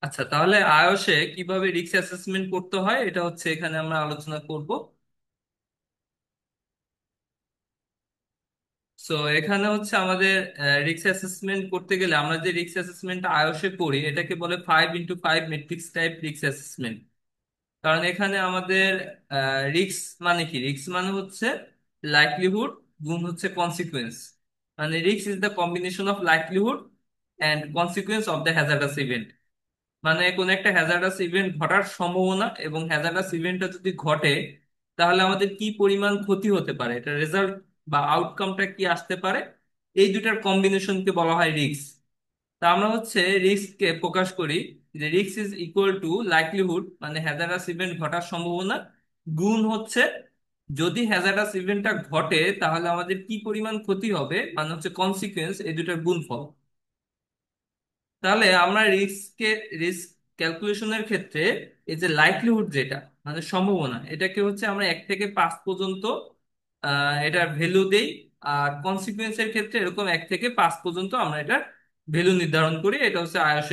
আচ্ছা, তাহলে আয়সে কিভাবে রিস্ক অ্যাসেসমেন্ট করতে হয় এটা হচ্ছে এখানে আমরা আলোচনা করব। সো এখানে হচ্ছে আমাদের রিস্ক অ্যাসেসমেন্ট করতে গেলে আমরা যে রিস্ক অ্যাসেসমেন্ট আয়সে করি এটাকে বলে 5x5 matrix type risk assessment. কারণ এখানে আমাদের রিস্ক মানে কি, রিস্ক মানে হচ্ছে লাইকলিহুড গুণ হচ্ছে কনসিকুয়েন্স। মানে risk is the combination of likelihood and consequence of the hazardous event. মানে কোন একটা হ্যাজার্ডাস ইভেন্ট ঘটার সম্ভাবনা এবং হ্যাজার্ডাস ইভেন্টটা যদি ঘটে তাহলে আমাদের কি পরিমাণ ক্ষতি হতে পারে, এটা রেজাল্ট বা আউটকামটা কি আসতে পারে, এই দুটার কম্বিনেশনকে বলা হয় রিস্ক। তা আমরা হচ্ছে রিস্ককে প্রকাশ করি যে risk is equal to likelihood মানে হ্যাজার্ডাস ইভেন্ট ঘটার সম্ভাবনা গুণ হচ্ছে যদি হ্যাজার্ডাস ইভেন্টটা ঘটে তাহলে আমাদের কি পরিমাণ ক্ষতি হবে মানে হচ্ছে কনসিকুয়েন্স, এই দুটার গুণফল। তাহলে আমরা রিস্ক ক্যালকুলেশনের ক্ষেত্রে এই যে লাইকলিহুড যেটা মানে সম্ভাবনা, এটাকে হচ্ছে আমরা 1 থেকে 5 পর্যন্ত এটার ভ্যালু দেই। আর কনসিকুয়েন্সের ক্ষেত্রে এরকম 1 থেকে 5 পর্যন্ত আমরা এটার ভ্যালু নির্ধারণ করি। এটা হচ্ছে আইওএস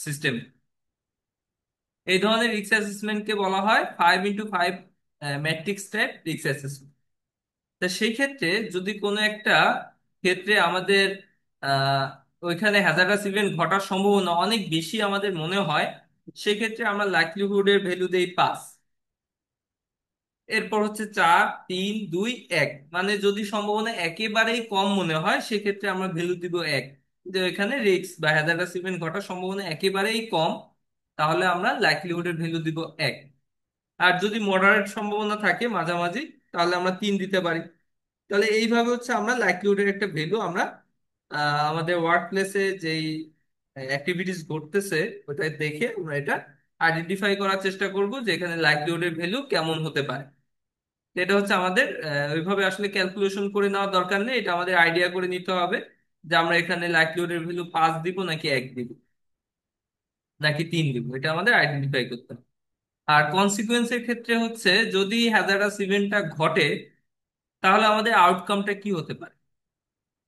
সিস্টেম। এই ধরনের রিস্ক অ্যাসেসমেন্টকে বলা হয় 5x5 matrix type risk assessment. তা সেই ক্ষেত্রে যদি কোনো একটা ক্ষেত্রে আমাদের আহ ওইখানে হ্যাজার্ডাস ইভেন্ট ঘটার সম্ভাবনা অনেক বেশি আমাদের মনে হয়, সেক্ষেত্রে আমরা লাইকলিহুডের ভ্যালু দেই 5। এরপর হচ্ছে 4 3 2 1, মানে যদি সম্ভাবনা একেবারেই কম মনে হয় সেক্ষেত্রে আমরা ভ্যালু দিব 1। যে এখানে রিস্ক বা হ্যাজার্ডাস ইভেন্ট ঘটার সম্ভাবনা একেবারেই কম তাহলে আমরা লাইকলিহুডের ভ্যালু দিব 1। আর যদি মডারেট সম্ভাবনা থাকে মাঝামাঝি তাহলে আমরা 3 দিতে পারি। তাহলে এইভাবে হচ্ছে আমরা লাইকলিহুডের একটা ভ্যালু আমরা আমাদের ওয়ার্ক প্লেসে যেই অ্যাক্টিভিটিস ঘটতেছে ওটা দেখে আমরা এটা আইডেন্টিফাই করার চেষ্টা করব যে এখানে লাইকলিহুডের ভ্যালু কেমন হতে পারে। তো এটা হচ্ছে আমাদের ওইভাবে আসলে ক্যালকুলেশন করে নেওয়ার দরকার নেই, এটা আমাদের আইডিয়া করে নিতে হবে যে আমরা এখানে লাইকলিহুডের ভ্যালু 5 দিব নাকি 1 দিব নাকি 3 দিব, এটা আমাদের আইডেন্টিফাই করতে হবে। আর কনসিকুয়েন্সের ক্ষেত্রে হচ্ছে যদি হ্যাজার্ডাস ইভেন্টটা ঘটে তাহলে আমাদের আউটকামটা কি হতে পারে।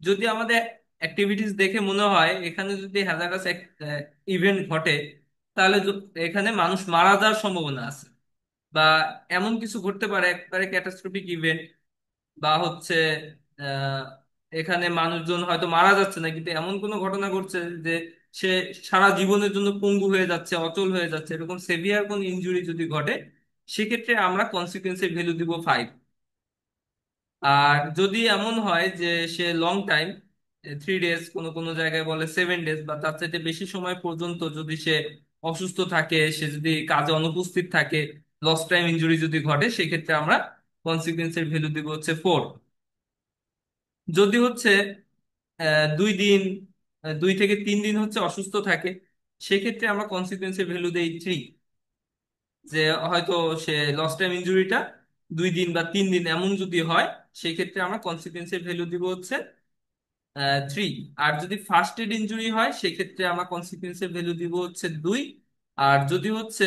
যদি আমাদের অ্যাক্টিভিটিস দেখে মনে হয় এখানে যদি হ্যাজার্ডাস ইভেন্ট ঘটে তাহলে এখানে মানুষ মারা যাওয়ার সম্ভাবনা আছে, বা এমন কিছু ঘটতে পারে একবারে ক্যাটাস্ট্রফিক ইভেন্ট, বা হচ্ছে আহ, এখানে মানুষজন হয়তো মারা যাচ্ছে না কিন্তু এমন কোনো ঘটনা ঘটছে যে সে সারা জীবনের জন্য পঙ্গু হয়ে যাচ্ছে, অচল হয়ে যাচ্ছে, এরকম সেভিয়ার কোন ইনজুরি যদি ঘটে সেক্ষেত্রে আমরা কনসিকুয়েন্সের ভ্যালু দিব 5। আর যদি এমন হয় যে সে লং টাইম 3 ডেজ, কোনো কোনো জায়গায় বলে 7 ডেজ বা তার চাইতে বেশি সময় পর্যন্ত যদি সে অসুস্থ থাকে, সে যদি কাজে অনুপস্থিত থাকে, লস টাইম ইনজুরি যদি ঘটে সেক্ষেত্রে আমরা কনসিকুয়েন্সের ভ্যালু দিব হচ্ছে 4। যদি হচ্ছে 2 দিন 2 থেকে 3 দিন হচ্ছে অসুস্থ থাকে সেক্ষেত্রে আমরা কনসিকুয়েন্সের ভ্যালু দেই 3। যে হয়তো সে লস টাইম ইনজুরিটা 2 দিন বা 3 দিন এমন যদি হয় সেক্ষেত্রে আমরা কনসিকুয়েন্সের ভ্যালু দিব হচ্ছে 3। আর যদি ফার্স্ট এড ইনজুরি হয় সেক্ষেত্রে আমরা কনসিকুয়েন্সের ভ্যালু দিব হচ্ছে 2। আর যদি হচ্ছে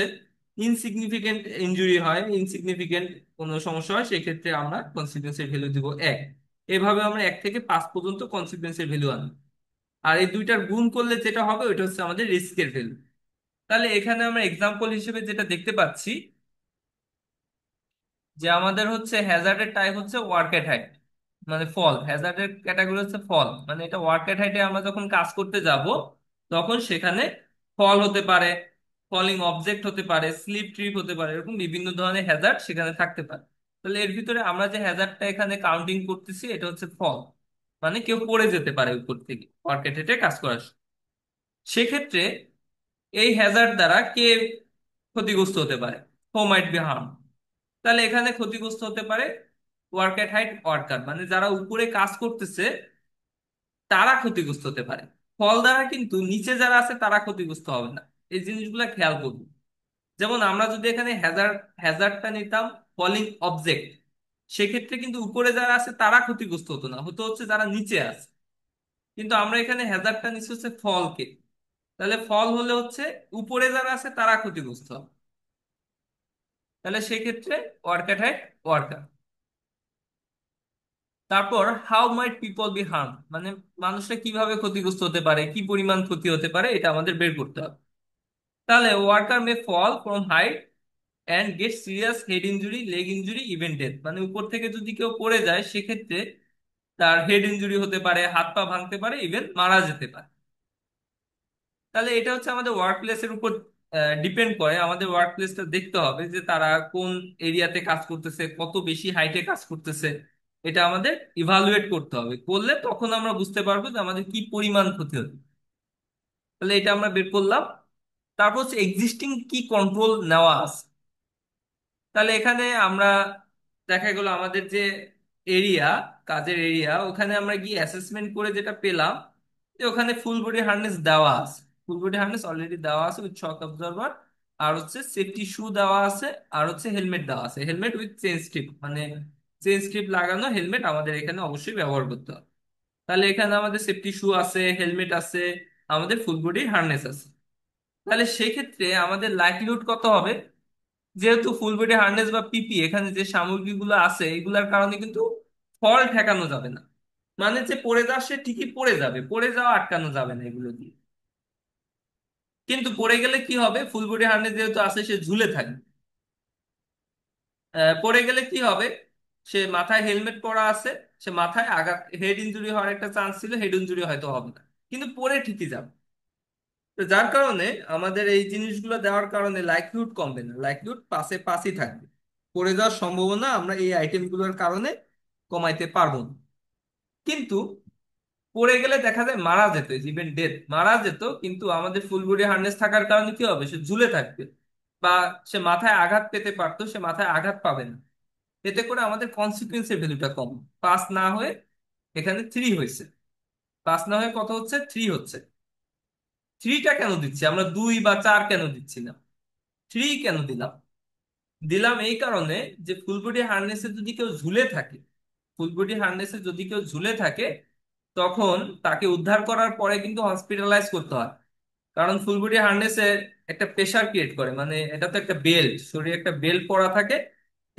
ইনসিগনিফিকেন্ট ইনজুরি হয়, ইনসিগনিফিকেন্ট কোনো সমস্যা হয় সেক্ষেত্রে আমরা কনসিকুয়েন্সের ভ্যালু দিব 1। এভাবে আমরা 1 থেকে 5 পর্যন্ত কনসিকুয়েন্সের ভ্যালু আনবো। আর এই দুইটার গুণ করলে যেটা হবে ওইটা হচ্ছে আমাদের রিস্কের ভ্যালু। তাহলে এখানে আমরা এক্সাম্পল হিসেবে যেটা দেখতে পাচ্ছি যে আমাদের হচ্ছে হ্যাজার্ডের টাইপ হচ্ছে ওয়ার্ক এট হাইট, মানে ফল। হ্যাজার্ডের ক্যাটাগরি হচ্ছে ফল, মানে এটা ওয়ার্ক এট হাইটে আমরা যখন কাজ করতে যাব তখন সেখানে ফল হতে পারে, ফলিং অবজেক্ট হতে পারে, স্লিপ ট্রিপ হতে পারে, এরকম বিভিন্ন ধরনের হ্যাজার্ড সেখানে থাকতে পারে। তাহলে এর ভিতরে আমরা যে হ্যাজার্ডটা এখানে কাউন্টিং করতেছি এটা হচ্ছে ফল, মানে কেউ পড়ে যেতে পারে উপর থেকে ওয়ার্ক এট হাইটে কাজ করার সময়। সেক্ষেত্রে এই হ্যাজার্ড দ্বারা কে ক্ষতিগ্রস্ত হতে পারে, হু মাইট বি হার্ম। তাহলে এখানে ক্ষতিগ্রস্ত হতে পারে ওয়ার্ক এট হাইট ওয়ার্কার, মানে যারা উপরে কাজ করতেছে তারা ক্ষতিগ্রস্ত হতে পারে। ফল দ্বারা কিন্তু নিচে যারা আছে তারা ক্ষতিগ্রস্ত হবে না। এই জিনিসগুলো খেয়াল করব। যেমন আমরা যদি এখানে হ্যাজার্ডটা নিতাম ফলিং অবজেক্ট, সেক্ষেত্রে কিন্তু উপরে যারা আছে তারা ক্ষতিগ্রস্ত হতো না, হতো হচ্ছে যারা নিচে আছে। কিন্তু আমরা এখানে হ্যাজার্ডটা নিচ্ছি হচ্ছে ফলকে, তাহলে ফল হলে হচ্ছে উপরে যারা আছে তারা ক্ষতিগ্রস্ত হবে। তাহলে সেক্ষেত্রে ওয়ার্ক এট হাইট ওয়ার্কার। তারপর how might people be harmed, মানে মানুষরা কিভাবে ক্ষতিগ্রস্ত হতে পারে, কি পরিমাণ ক্ষতি হতে পারে এটা আমাদের বের করতে হবে। তাহলে worker may fall from height and get serious head injury, leg injury, even death. মানে উপর থেকে যদি কেউ পড়ে যায় সেক্ষেত্রে তার হেড ইনজুরি হতে পারে, হাত পা ভাঙতে পারে, ইভেন মারা যেতে পারে। তাহলে এটা হচ্ছে আমাদের ওয়ার্ক প্লেসের উপর ডিপেন্ড করে। আমাদের ওয়ার্ক প্লেসটা দেখতে হবে যে তারা কোন এরিয়াতে কাজ করতেছে, কত বেশি হাইটে কাজ করতেছে। এটা আমাদের ইভালুয়েট করতে হবে, করলে তখন আমরা বুঝতে পারবো যে আমাদের কি পরিমাণ ক্ষতি হচ্ছে। তাহলে এটা আমরা বের করলাম। তারপর হচ্ছে এক্সিস্টিং কি কন্ট্রোল নেওয়া আছে। তাহলে এখানে আমরা দেখা গেল আমাদের যে এরিয়া, কাজের এরিয়া, ওখানে আমরা গিয়ে অ্যাসেসমেন্ট করে যেটা পেলাম যে ওখানে ফুল বডি হার্নেস দেওয়া আছে। ফুল বডি হার্নেস অলরেডি দেওয়া আছে উইথ শক অবজারভার, আর হচ্ছে সেফটি শু দেওয়া আছে, আর হচ্ছে হেলমেট দেওয়া আছে। হেলমেট উইথ চেন স্ট্রিপ, মানে চেন স্ট্রিপ লাগানো হেলমেট আমাদের এখানে অবশ্যই ব্যবহার করতে হবে। তাহলে এখানে আমাদের সেফটি শু আছে, হেলমেট আছে, আমাদের ফুল বডি হার্নেস আছে। তাহলে সেক্ষেত্রে আমাদের লাইভলিহুড কত হবে, যেহেতু ফুল বডি হার্নেস বা পিপি এখানে যে সামগ্রীগুলো আছে এগুলার কারণে কিন্তু ফল ঠেকানো যাবে না। মানে যে পড়ে যাওয়া সে ঠিকই পড়ে যাবে, পড়ে যাওয়া আটকানো যাবে না এগুলো দিয়ে। কিন্তু পড়ে গেলে কি হবে, ফুল বডি হার্নেস যেহেতু আছে সে ঝুলে থাকবে। পড়ে গেলে কি হবে, সে মাথায় হেলমেট পরা আছে, সে মাথায় আঘাত, হেড ইনজুরি হওয়ার একটা চান্স ছিল, হেড ইনজুরি হয়তো হবে না, কিন্তু পড়ে ঠিকই যাবে। তো যার কারণে আমাদের এই জিনিসগুলো দেওয়ার কারণে লাইভলিহুড কমবে না, লাইভলিহুড পাশে পাশই থাকবে। পড়ে যাওয়ার সম্ভাবনা আমরা এই আইটেমগুলোর কারণে কমাইতে পারবো না। কিন্তু পড়ে গেলে দেখা যায় মারা যেত, ইভেন ডেথ, মারা যেত, কিন্তু আমাদের ফুল বডি হার্নেস থাকার কারণে কি হবে, সে ঝুলে থাকবে। বা সে মাথায় আঘাত পেতে পারতো, সে মাথায় আঘাত পাবে না। এতে করে আমাদের কনসিকুয়েন্সের ভ্যালুটা কম, 5 না হয়ে এখানে 3 হয়েছে। 5 না হয়ে কত হচ্ছে, 3 হচ্ছে। 3টা কেন দিচ্ছি আমরা, 2 বা 4 কেন দিচ্ছি না, 3 কেন দিলাম? দিলাম এই কারণে যে ফুল বডি হার্নেসে যদি কেউ ঝুলে থাকে, ফুল বডি হার্নেসে যদি কেউ ঝুলে থাকে, তখন তাকে উদ্ধার করার পরে কিন্তু হসপিটালাইজ করতে হয়। কারণ ফুল বডি হার্নেসের একটা প্রেসার ক্রিয়েট করে, মানে এটা তো একটা বেল্ট, শরীরে একটা বেল্ট পরা থাকে।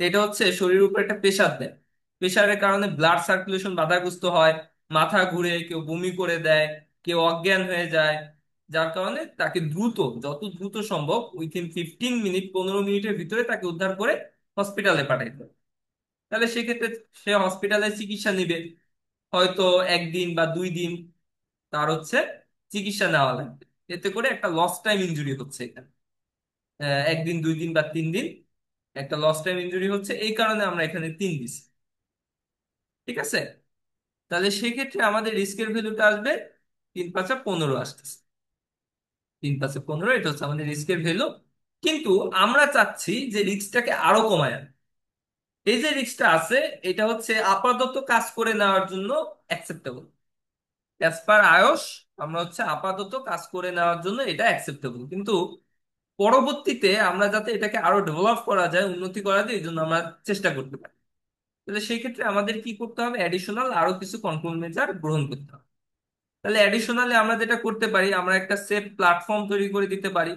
তো এটা হচ্ছে শরীরের উপর একটা প্রেসার দেয়। প্রেসারের কারণে ব্লাড সার্কুলেশন বাধাগ্রস্ত হয়, মাথা ঘুরে, কেউ বমি করে দেয়, কেউ অজ্ঞান হয়ে যায়। যার কারণে তাকে দ্রুত, যত দ্রুত সম্ভব, উইথিন 15 মিনিট, 15 মিনিটের ভিতরে তাকে উদ্ধার করে হসপিটালে পাঠাইতে হবে। তাহলে সেক্ষেত্রে সে হসপিটালে চিকিৎসা নিবে, হয়তো 1 দিন বা 2 দিন তার হচ্ছে চিকিৎসা নেওয়া লাগবে। এতে করে একটা লস টাইম ইনজুরি হচ্ছে এখানে। 1 দিন, 2 দিন বা 3 দিন একটা লস টাইম ইনজুরি হচ্ছে, এই কারণে আমরা এখানে 3 দিছি। ঠিক আছে? তাহলে সেক্ষেত্রে আমাদের রিস্কের ভ্যালুটা আসবে 3 × 5 = 15 আসতেছে। 3 × 5 = 15, এটা হচ্ছে আমাদের রিস্কের ভ্যালু। কিন্তু আমরা চাচ্ছি যে রিস্কটাকে আরো কমায় আনতে। এই যে রিস্কটা আছে, এটা হচ্ছে আপাতত কাজ করে নেওয়ার জন্য অ্যাকসেপ্টেবল। অ্যাজ পার আয়স আমরা হচ্ছে আপাতত কাজ করে নেওয়ার জন্য এটা অ্যাকসেপ্টেবল, কিন্তু পরবর্তীতে আমরা যাতে এটাকে আরো ডেভেলপ করা যায়, উন্নতি করা যায়, এই জন্য আমরা চেষ্টা করতে পারি। তাহলে সেই ক্ষেত্রে আমাদের কি করতে হবে, অ্যাডিশনাল আরো কিছু কন্ট্রোল মেজার গ্রহণ করতে হবে। তাহলে অ্যাডিশনালি আমরা যেটা করতে পারি, আমরা একটা সেফ প্ল্যাটফর্ম তৈরি করে দিতে পারি।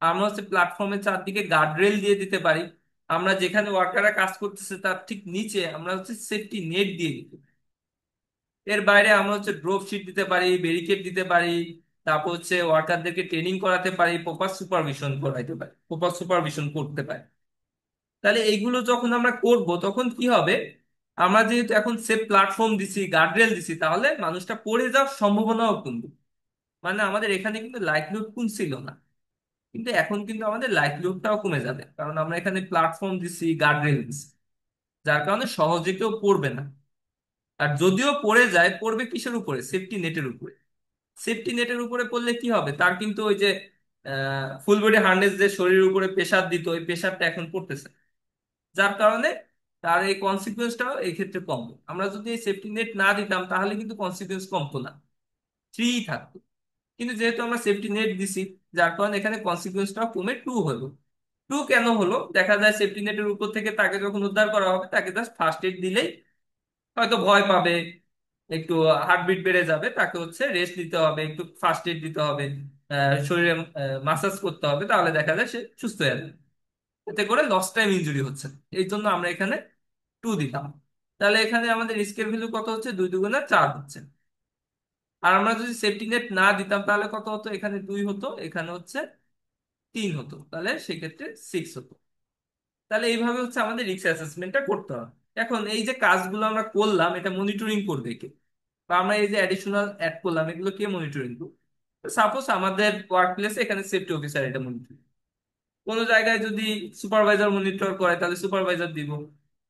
আমরা হচ্ছে প্ল্যাটফর্মের চারদিকে গার্ডরেল দিয়ে দিতে পারি। আমরা যেখানে ওয়ার্কাররা কাজ করতেছে তার ঠিক নিচে আমরা হচ্ছে সেফটি নেট দিয়ে দিতে পারি। এর বাইরে আমরা হচ্ছে ড্রপ শিট দিতে পারি, ব্যারিকেড দিতে পারি। তারপর হচ্ছে ওয়ার্কারদেরকে ট্রেনিং করাতে পারি, প্রপার সুপারভিশন করাইতে পারি, প্রপার সুপারভিশন করতে পারি। তাহলে এইগুলো যখন আমরা করব তখন কি হবে, আমরা যেহেতু এখন সেফ প্ল্যাটফর্ম দিছি, গার্ডরেল দিছি, তাহলে মানুষটা পড়ে যাওয়ার সম্ভাবনাও কমবে। মানে আমাদের এখানে কিন্তু লাইভলিহুড কমছিল না, কিন্তু এখন কিন্তু আমাদের লাইভলিহুডটাও কমে যাবে, কারণ আমরা এখানে প্ল্যাটফর্ম দিছি, গার্ডরেল দিছি। যার কারণে সহজে কেউ পড়বে না। আর যদিও পড়ে যায়, পড়বে কিসের উপরে, সেফটি নেটের উপরে। সেফটি নেটের উপরে পড়লে কি হবে, তার কিন্তু ওই যে ফুল বডি হার্নেস যে শরীরের উপরে প্রেসার দিত, ওই প্রেসারটা এখন পড়তেছে না। যার কারণে তার এই কনসিকুয়েন্সটাও এই ক্ষেত্রে কমবে। আমরা যদি এই সেফটি নেট না দিতাম তাহলে কিন্তু কনসিকুয়েন্স কমতো না, 3 থাকতো। কিন্তু যেহেতু আমরা সেফটি নেট দিছি, যার কারণে এখানে কনসিকুয়েন্সটাও কমে 2 হলো। 2 কেন হলো, দেখা যায় সেফটি নেটের উপর থেকে তাকে যখন উদ্ধার করা হবে তাকে জাস্ট ফার্স্ট এড দিলেই হয়তো ভয় পাবে, একটু হার্টবিট বেড়ে যাবে, তাকে হচ্ছে রেস্ট দিতে হবে, একটু ফার্স্ট এড দিতে হবে, শরীরে মাসাজ করতে হবে, তাহলে দেখা যায় সে সুস্থ হয়ে যাবে। এতে করে লস টাইম ইনজুরি হচ্ছে না। এই জন্য আমরা এখানে 2 দিলাম। তাহলে এখানে আমাদের রিস্কের ভ্যালু কত হচ্ছে, 2 × 2 = 4 হচ্ছে। আর আমরা যদি সেফটি নেট না দিতাম তাহলে কত হতো, এখানে 2 হতো, এখানে হচ্ছে 3 হতো, তাহলে সেক্ষেত্রে 6 হতো। তাহলে এইভাবে হচ্ছে আমাদের রিস্ক অ্যাসেসমেন্টটা করতে হবে। এখন এই যে কাজগুলো আমরা করলাম, এটা মনিটরিং করবে কে? বা আমরা এই যে অ্যাডিশনাল অ্যাড করলাম, এগুলো কে মনিটরিং করবে? সাপোজ আমাদের ওয়ার্ক প্লেসে এখানে সেফটি অফিসার এটা মনিটরিং। কোনো জায়গায় যদি সুপারভাইজার মনিটর করে তাহলে সুপারভাইজার দিব,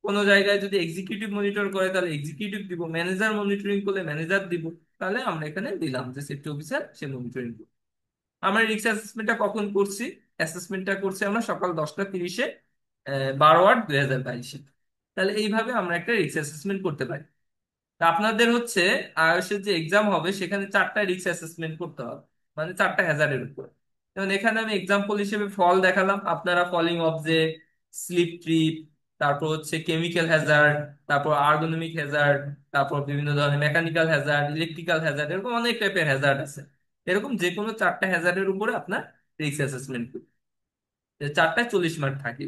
কোনো জায়গায় যদি এক্সিকিউটিভ মনিটর করে তাহলে এক্সিকিউটিভ দিব, ম্যানেজার মনিটরিং করলে ম্যানেজার দিব। তাহলে আমরা এখানে দিলাম যে সেফটি অফিসার সে মনিটরিং। আমরা রিস্ক অ্যাসেসমেন্টটা কখন করছি? অ্যাসেসমেন্টটা করছি আমরা সকাল 10টা 30-এ, 12/8/2022। তাহলে এইভাবে আমরা একটা রিস্ক অ্যাসেসমেন্ট করতে পারি। তা আপনাদের হচ্ছে আইএলটিএস যে এক্সাম হবে সেখানে 4টা রিস্ক অ্যাসেসমেন্ট করতে হবে, মানে 4টা হ্যাজার্ডের উপর। যেমন এখানে আমি এক্সাম্পল হিসেবে ফল দেখালাম, আপনারা ফলিং অবজেক্ট, স্লিপ ট্রিপ, তারপর হচ্ছে কেমিক্যাল হ্যাজার্ড, তারপর আর্গোনমিক হ্যাজার্ড, তারপর বিভিন্ন ধরনের মেকানিক্যাল হ্যাজার্ড, ইলেকট্রিক্যাল হ্যাজার্ড, এরকম অনেক টাইপের হ্যাজার্ড আছে। এরকম যে কোনো 4টা হ্যাজার্ডের উপরে আপনার রিস্ক অ্যাসেসমেন্ট করবে। 4টায় 40 মার্ক থাকে।